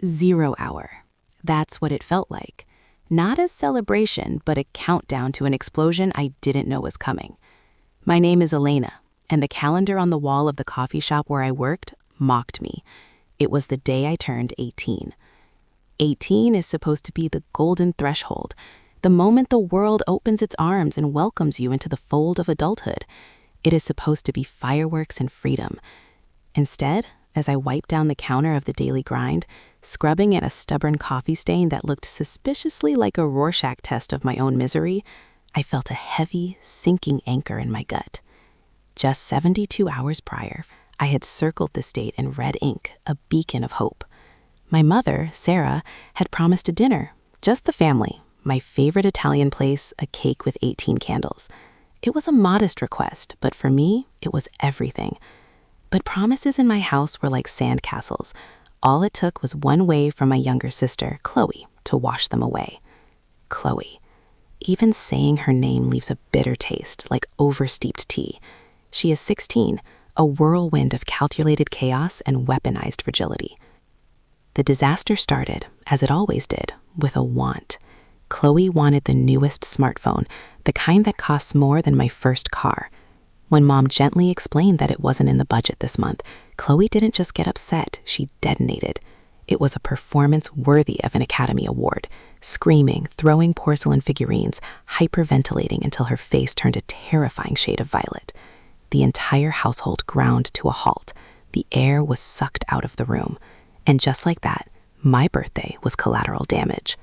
0 hour. That's what it felt like. Not a celebration, but a countdown to an explosion I didn't know was coming. My name is Elena, and the calendar on the wall of the coffee shop where I worked mocked me. It was the day I turned 18. 18 is supposed to be the golden threshold, the moment the world opens its arms and welcomes you into the fold of adulthood. It is supposed to be fireworks and freedom. Instead, as I wiped down the counter of the daily grind, scrubbing at a stubborn coffee stain that looked suspiciously like a Rorschach test of my own misery, I felt a heavy, sinking anchor in my gut. Just 72 hours prior, I had circled this date in red ink, a beacon of hope. My mother, Sarah, had promised a dinner, just the family, my favorite Italian place, a cake with 18 candles. It was a modest request, but for me, it was everything. But promises in my house were like sand castles. All it took was one wave from my younger sister, Chloe, to wash them away. Chloe. Even saying her name leaves a bitter taste, like oversteeped tea. She is 16, a whirlwind of calculated chaos and weaponized fragility. The disaster started, as it always did, with a want. Chloe wanted the newest smartphone, the kind that costs more than my first car. When Mom gently explained that it wasn't in the budget this month, Chloe didn't just get upset, she detonated. It was a performance worthy of an Academy Award, screaming, throwing porcelain figurines, hyperventilating until her face turned a terrifying shade of violet. The entire household ground to a halt. The air was sucked out of the room. And just like that, my birthday was collateral damage.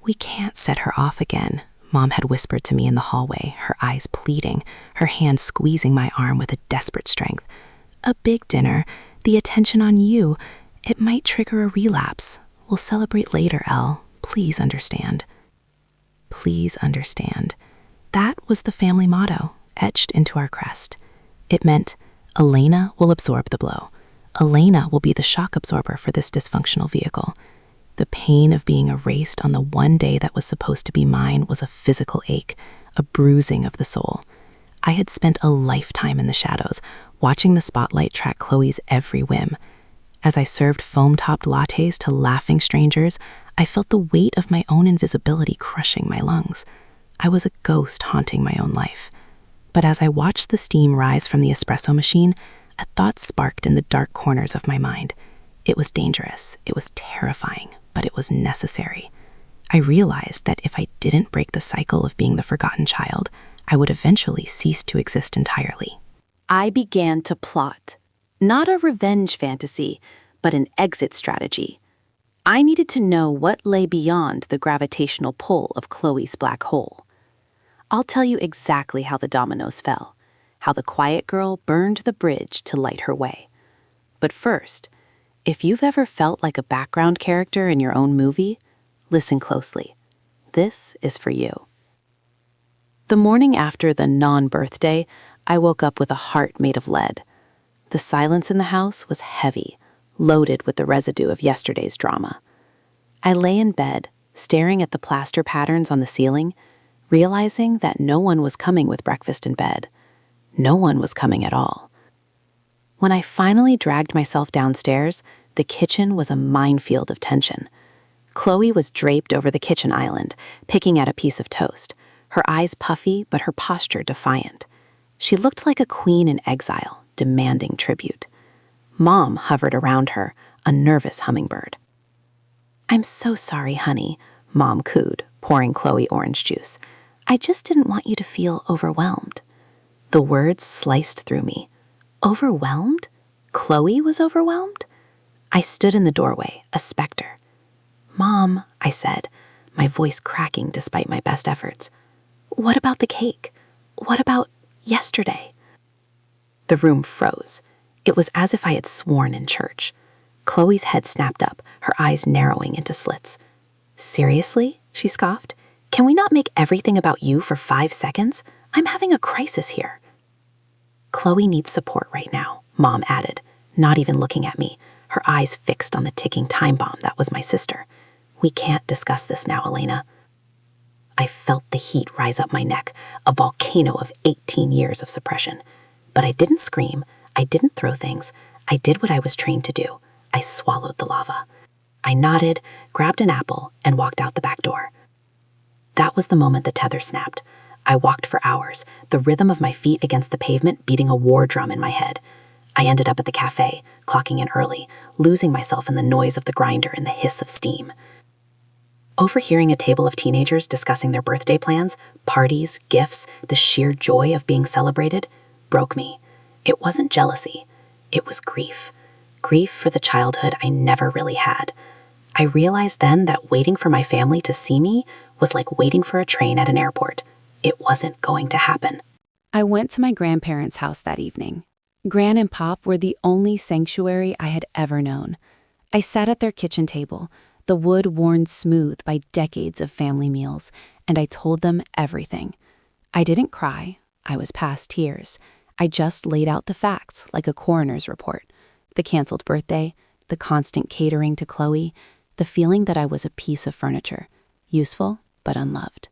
"We can't set her off again," Mom had whispered to me in the hallway, her eyes pleading, her hand squeezing my arm with a desperate strength. "A big dinner, the attention on you, it might trigger a relapse. We'll celebrate later, Elle. Please understand." Please understand. That was the family motto, etched into our crest. It meant, Elena will absorb the blow. Elena will be the shock absorber for this dysfunctional vehicle. The pain of being erased on the one day that was supposed to be mine was a physical ache, a bruising of the soul. I had spent a lifetime in the shadows, watching the spotlight track Chloe's every whim. As I served foam-topped lattes to laughing strangers, I felt the weight of my own invisibility crushing my lungs. I was a ghost haunting my own life. But as I watched the steam rise from the espresso machine, a thought sparked in the dark corners of my mind. It was dangerous, it was terrifying, but it was necessary. I realized that if I didn't break the cycle of being the forgotten child, I would eventually cease to exist entirely. I began to plot. Not a revenge fantasy, but an exit strategy. I needed to know what lay beyond the gravitational pull of Chloe's black hole. I'll tell you exactly how the dominoes fell, how the quiet girl burned the bridge to light her way. But first, if you've ever felt like a background character in your own movie, listen closely. This is for you. The morning after the non-birthday, I woke up with a heart made of lead. The silence in the house was heavy, loaded with the residue of yesterday's drama. I lay in bed, staring at the plaster patterns on the ceiling, realizing that no one was coming with breakfast in bed. No one was coming at all. When I finally dragged myself downstairs, the kitchen was a minefield of tension. Chloe was draped over the kitchen island, picking at a piece of toast, her eyes puffy but her posture defiant. She looked like a queen in exile, demanding tribute. Mom hovered around her, a nervous hummingbird. "I'm so sorry, honey," Mom cooed, pouring Chloe orange juice. "I just didn't want you to feel overwhelmed." The words sliced through me. Overwhelmed? Chloe was overwhelmed? I stood in the doorway, a specter. "Mom," I said, my voice cracking despite my best efforts. "What about the cake? What about yesterday?" The room froze. It was as if I had sworn in church. Chloe's head snapped up, her eyes narrowing into slits. "Seriously?" she scoffed. "Can we not make everything about you for 5 seconds? I'm having a crisis here." "Chloe needs support right now," Mom added, not even looking at me, her eyes fixed on the ticking time bomb that was my sister. "We can't discuss this now, Elena." I felt the heat rise up my neck, a volcano of 18 years of suppression. But I didn't scream, I didn't throw things, I did what I was trained to do. I swallowed the lava. I nodded, grabbed an apple, and walked out the back door. That was the moment the tether snapped. I walked for hours, the rhythm of my feet against the pavement beating a war drum in my head. I ended up at the cafe, clocking in early, losing myself in the noise of the grinder and the hiss of steam. Overhearing a table of teenagers discussing their birthday plans, parties, gifts, the sheer joy of being celebrated, broke me. It wasn't jealousy. It was grief. Grief for the childhood I never really had. I realized then that waiting for my family to see me was like waiting for a train at an airport. It wasn't going to happen. I went to my grandparents' house that evening. Gran and Pop were the only sanctuary I had ever known. I sat at their kitchen table, the wood worn smooth by decades of family meals, and I told them everything. I didn't cry. I was past tears. I just laid out the facts like a coroner's report. The canceled birthday, the constant catering to Chloe, the feeling that I was a piece of furniture, useful but unloved.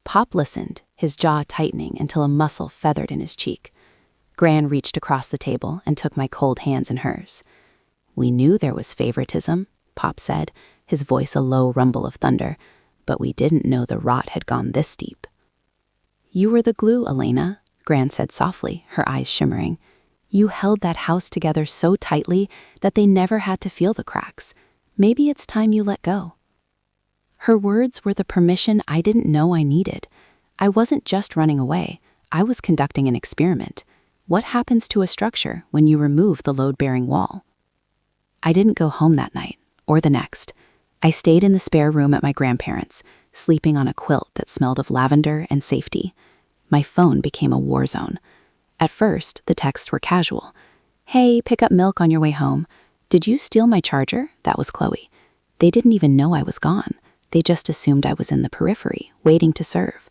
Pop listened, his jaw tightening until a muscle feathered in his cheek. Gran reached across the table and took my cold hands in hers. "We knew there was favoritism," Pop said, his voice a low rumble of thunder, "but we didn't know the rot had gone this deep." "You were the glue, Elena," Gran said softly, her eyes shimmering. "You held that house together so tightly that they never had to feel the cracks. Maybe it's time you let go." Her words were the permission I didn't know I needed. I wasn't just running away. I was conducting an experiment. What happens to a structure when you remove the load-bearing wall? I didn't go home that night, or the next. I stayed in the spare room at my grandparents', sleeping on a quilt that smelled of lavender and safety. My phone became a war zone. At first, the texts were casual. "Hey, pick up milk on your way home. Did you steal my charger?" That was Chloe. They didn't even know I was gone. They just assumed I was in the periphery, waiting to serve.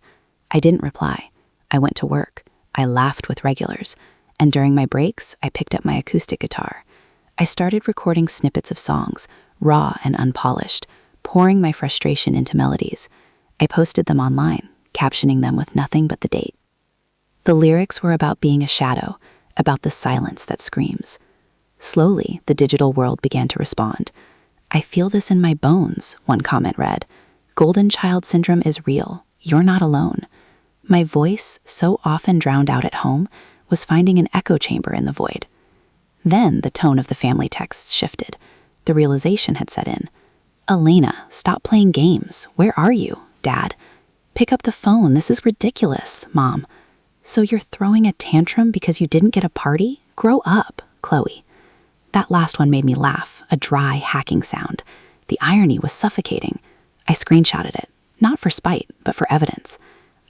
I didn't reply. I went to work. I laughed with regulars. And during my breaks, I picked up my acoustic guitar. I started recording snippets of songs, raw and unpolished, pouring my frustration into melodies. I posted them online, captioning them with nothing but the date. The lyrics were about being a shadow, about the silence that screams. Slowly, the digital world began to respond. "I feel this in my bones," one comment read. "Golden child syndrome is real. You're not alone." My voice, so often drowned out at home, was finding an echo chamber in the void. Then the tone of the family texts shifted. The realization had set in. "Elena, stop playing games. Where are you, Dad? Pick up the phone. This is ridiculous, Mom. So you're throwing a tantrum because you didn't get a party? Grow up, Chloe." That last one made me laugh, a dry, hacking sound. The irony was suffocating. I screenshotted it, not for spite, but for evidence.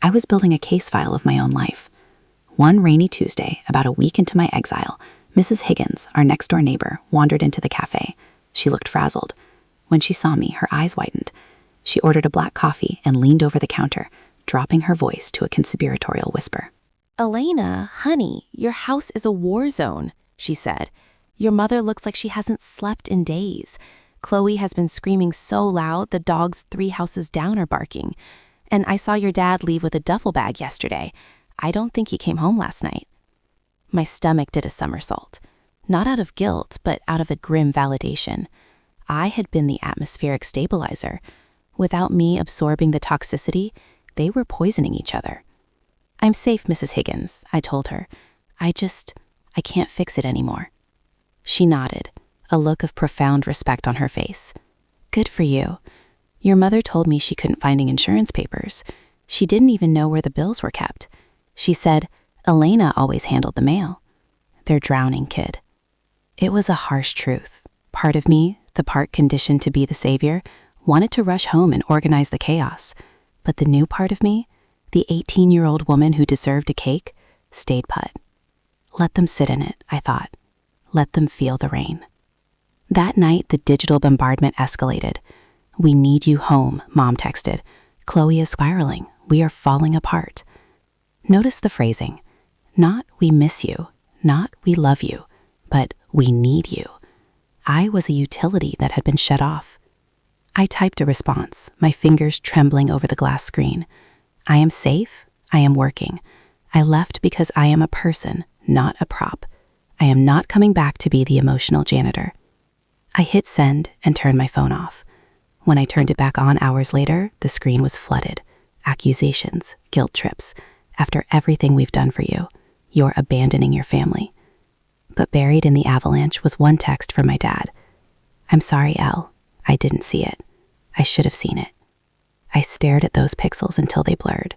I was building a case file of my own life. One rainy Tuesday, about a week into my exile, Mrs. Higgins, our next-door neighbor, wandered into the cafe. She looked frazzled. When she saw me, her eyes widened. She ordered a black coffee and leaned over the counter, dropping her voice to a conspiratorial whisper. "Elena, honey, your house is a war zone," she said. "Your mother looks like she hasn't slept in days. Chloe has been screaming so loud the dogs 3 houses down are barking. And I saw your dad leave with a duffel bag yesterday. I don't think he came home last night." My stomach did a somersault. Not out of guilt, but out of a grim validation. I had been the atmospheric stabilizer. Without me absorbing the toxicity, they were poisoning each other. "I'm safe, Mrs. Higgins," I told her. I can't fix it anymore." She nodded, a look of profound respect on her face. "Good for you. Your mother told me she couldn't find insurance papers. She didn't even know where the bills were kept. She said, Elena always handled the mail. They're drowning, kid." It was a harsh truth. Part of me, the part conditioned to be the savior, wanted to rush home and organize the chaos. But the new part of me, the 18-year-old woman who deserved a cake, stayed put. Let them sit in it, I thought. Let them feel the rain. That night, the digital bombardment escalated. "We need you home," Mom texted. "Chloe is spiraling. We are falling apart." Notice the phrasing. Not "we miss you," not "we love you," but "we need you." I was a utility that had been shut off. I typed a response, my fingers trembling over the glass screen. "I am safe. I am working. I left because I am a person, not a prop. I am not coming back to be the emotional janitor." I hit send and turned my phone off. When I turned it back on hours later, the screen was flooded. Accusations, guilt trips. After everything we've done for you, you're abandoning your family. But buried in the avalanche was one text from my dad. I'm sorry, Elle. I didn't see it. I should have seen it. I stared at those pixels until they blurred.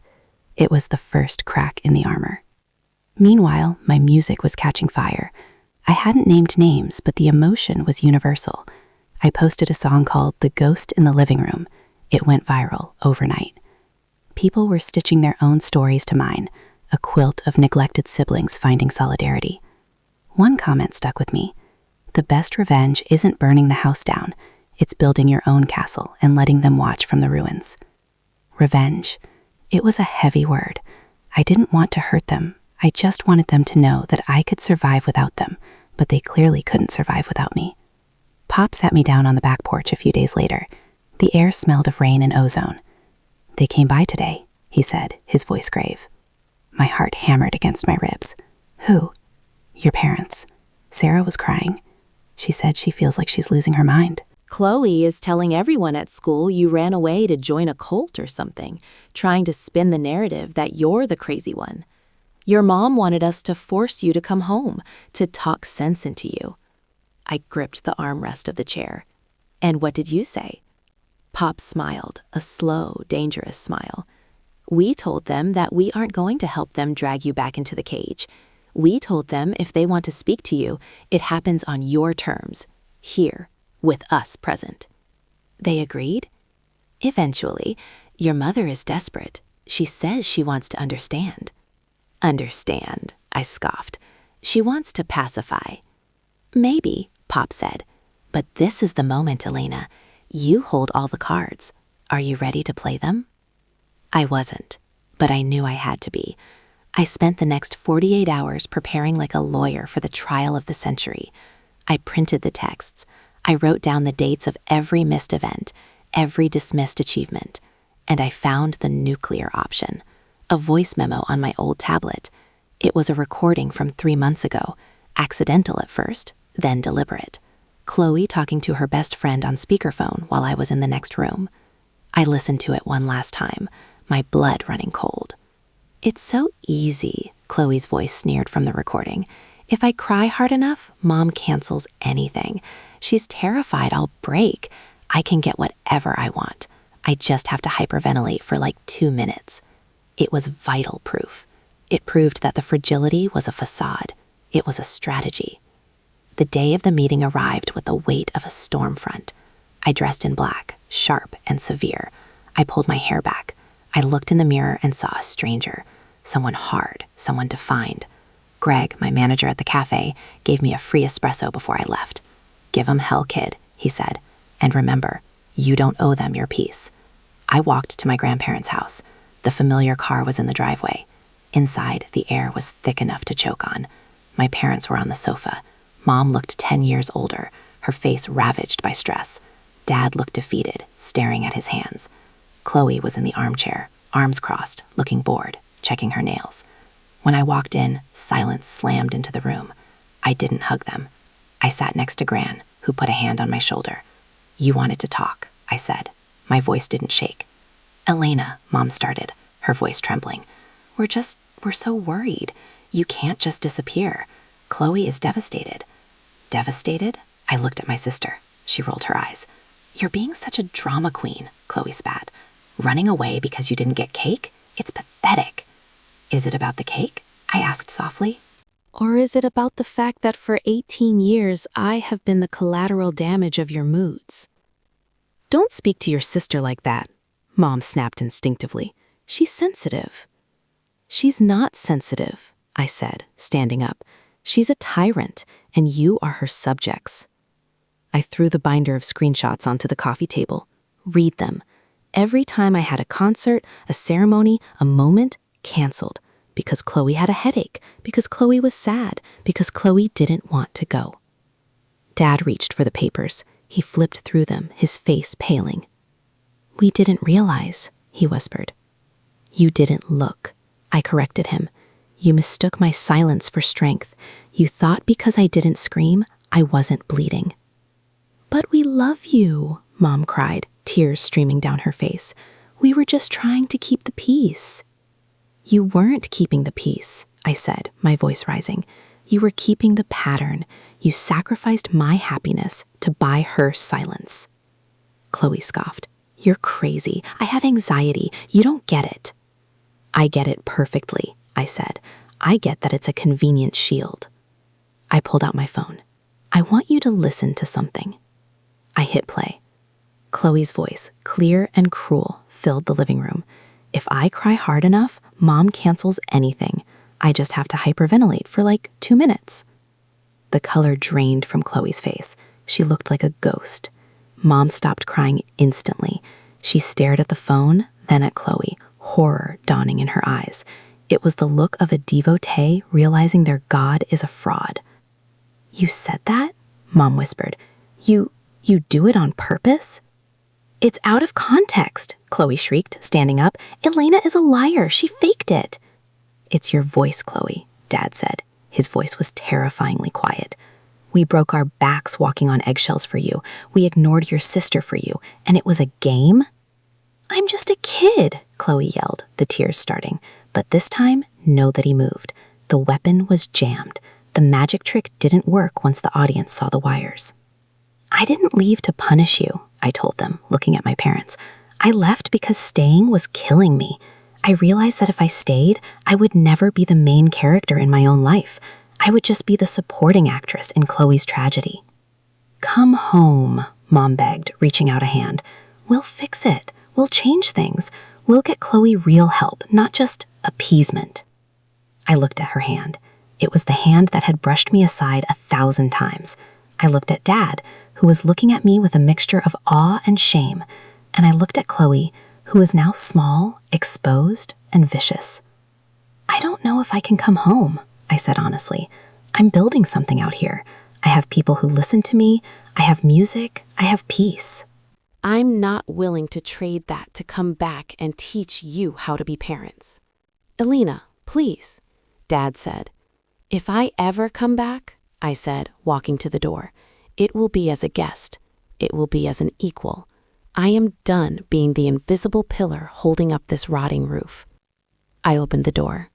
It was the first crack in the armor. Meanwhile, my music was catching fire. I hadn't named names, but the emotion was universal. I posted a song called The Ghost in the Living Room. It went viral overnight. People were stitching their own stories to mine, a quilt of neglected siblings finding solidarity. One comment stuck with me. The best revenge isn't burning the house down. It's building your own castle and letting them watch from the ruins. Revenge. It was a heavy word. I didn't want to hurt them. I just wanted them to know that I could survive without them, but they clearly couldn't survive without me. Pop sat me down on the back porch a few days later. The air smelled of rain and ozone. They came by today, he said, his voice grave. My heart hammered against my ribs. Who? Your parents. Sarah was crying. She said she feels like she's losing her mind. Chloe is telling everyone at school you ran away to join a cult or something, trying to spin the narrative that you're the crazy one. Your mom wanted us to force you to come home, to talk sense into you. I gripped the armrest of the chair. And what did you say? Pop smiled, a slow, dangerous smile. We told them that we aren't going to help them drag you back into the cage. We told them if they want to speak to you, it happens on your terms, here, with us present. They agreed? Eventually, your mother is desperate. She says she wants to understand. Understand, I scoffed. She wants to pacify. Maybe, Pop said. But this is the moment, Elena. You hold all the cards. Are you ready to play them? I wasn't, but I knew I had to be. I spent the next 48 hours preparing like a lawyer for the trial of the century. I printed the texts. I wrote down the dates of every missed event, every dismissed achievement, and I found the nuclear option, a voice memo on my old tablet. It was a recording from 3 months ago, accidental at first, then deliberate. Chloe talking to her best friend on speakerphone while I was in the next room. I listened to it one last time, my blood running cold. It's so easy, Chloe's voice sneered from the recording. If I cry hard enough, Mom cancels anything. She's terrified I'll break. I can get whatever I want. I just have to hyperventilate for like 2 minutes. It was vital proof. It proved that the fragility was a facade. It was a strategy. The day of the meeting arrived with the weight of a storm front. I dressed in black, sharp and severe. I pulled my hair back. I looked in the mirror and saw a stranger, someone hard, someone defined. Greg, my manager at the cafe, gave me a free espresso before I left. Give 'em hell, kid, he said. And remember, you don't owe them your peace. I walked to my grandparents' house. The familiar car was in the driveway. Inside, the air was thick enough to choke on. My parents were on the sofa. Mom looked 10 years older, her face ravaged by stress. Dad looked defeated, staring at his hands. Chloe was in the armchair, arms crossed, looking bored, checking her nails. When I walked in, silence slammed into the room. I didn't hug them. I sat next to Gran, who put a hand on my shoulder. You wanted to talk, I said. My voice didn't shake. Elena, Mom started, her voice trembling. We're so worried. You can't just disappear. Chloe is devastated. Devastated? I looked at my sister. She rolled her eyes. You're being such a drama queen, Chloe spat. Running away because you didn't get cake? It's pathetic. Is it about the cake? I asked softly. Or is it about the fact that for 18 years I have been the collateral damage of your moods? Don't speak to your sister like that, Mom snapped instinctively. She's sensitive. She's not sensitive, I said, standing up. She's a tyrant, and you are her subjects. I threw the binder of screenshots onto the coffee table. Read them. Every time I had a concert, a ceremony, a moment, canceled. Because Chloe had a headache, because Chloe was sad, because Chloe didn't want to go. Dad reached for the papers. He flipped through them, his face paling. We didn't realize, he whispered. You didn't look. I corrected him. You mistook my silence for strength. You thought because I didn't scream, I wasn't bleeding. But we love you, Mom cried, tears streaming down her face. We were just trying to keep the peace. You weren't keeping the peace, I said, my voice rising. You were keeping the pattern. You sacrificed my happiness to buy her silence. Chloe scoffed. You're crazy. I have anxiety. You don't get it. I get it perfectly, I said. I get that it's a convenient shield. I pulled out my phone. I want you to listen to something. I hit play. Chloe's voice, clear and cruel, filled the living room. If I cry hard enough, Mom cancels anything. I just have to hyperventilate for like 2 minutes. The color drained from Chloe's face. She looked like a ghost. Mom stopped crying instantly. She stared at the phone, then at Chloe, horror dawning in her eyes. It was the look of a devotee realizing their god is a fraud. You said that? Mom whispered. You do it on purpose? It's out of context, Chloe shrieked, standing up. Elena is a liar. She faked it. It's your voice, Chloe, Dad said. His voice was terrifyingly quiet. We broke our backs walking on eggshells for you. We ignored your sister for you. And it was a game? I'm just a kid, Chloe yelled, the tears starting. But this time, nobody moved. The weapon was jammed. The magic trick didn't work once the audience saw the wires. I didn't leave to punish you, I told them, looking at my parents. I left because staying was killing me. I realized that if I stayed, I would never be the main character in my own life. I would just be the supporting actress in Chloe's tragedy. Come home, Mom begged, reaching out a hand. We'll fix it. We'll change things. We'll get Chloe real help, not just appeasement. I looked at her hand. It was the hand that had brushed me aside 1,000 times. I looked at Dad, who was looking at me with a mixture of awe and shame, and I looked at Chloe, who was now small, exposed, and vicious. I don't know if I can come home, I said honestly. I'm building something out here. I have people who listen to me. I have music. I have peace. I'm not willing to trade that to come back and teach you how to be parents. Elena, please, Dad said. If I ever come back, I said, walking to the door, it will be as a guest. It will be as an equal. I am done being the invisible pillar holding up this rotting roof. I opened the door.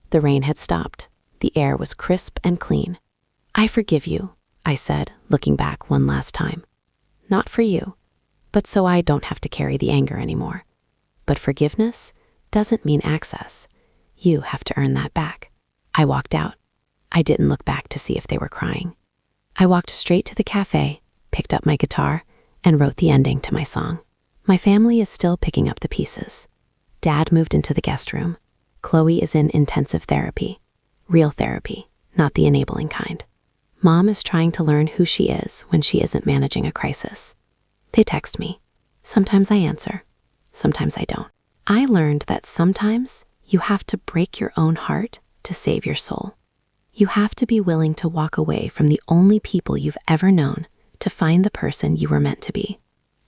The rain had stopped. The air was crisp and clean. I forgive you, I said, looking back one last time. Not for you, but so I don't have to carry the anger anymore. But forgiveness doesn't mean access. You have to earn that back. I walked out. I didn't look back to see if they were crying. I walked straight to the cafe, picked up my guitar, and wrote the ending to my song. My family is still picking up the pieces. Dad moved into the guest room. Chloe is in intensive therapy. Real therapy, not the enabling kind. Mom is trying to learn who she is when she isn't managing a crisis. They text me. Sometimes I answer. Sometimes I don't. I learned that sometimes you have to break your own heart to save your soul. You have to be willing to walk away from the only people you've ever known to find the person you were meant to be.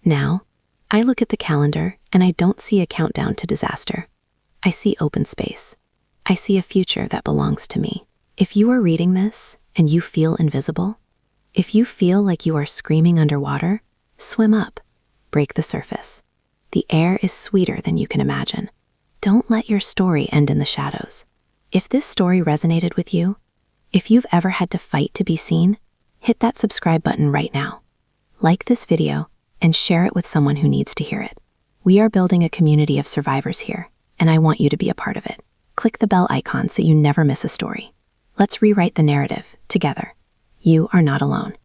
Now, I look at the calendar and I don't see a countdown to disaster. I see open space. I see a future that belongs to me. If you are reading this and you feel invisible, if you feel like you are screaming underwater, swim up, break the surface. The air is sweeter than you can imagine. Don't let your story end in the shadows. If this story resonated with you, if you've ever had to fight to be seen, hit that subscribe button right now. Like this video and share it with someone who needs to hear it. We are building a community of survivors here, and I want you to be a part of it. Click the bell icon so you never miss a story. Let's rewrite the narrative together. You are not alone.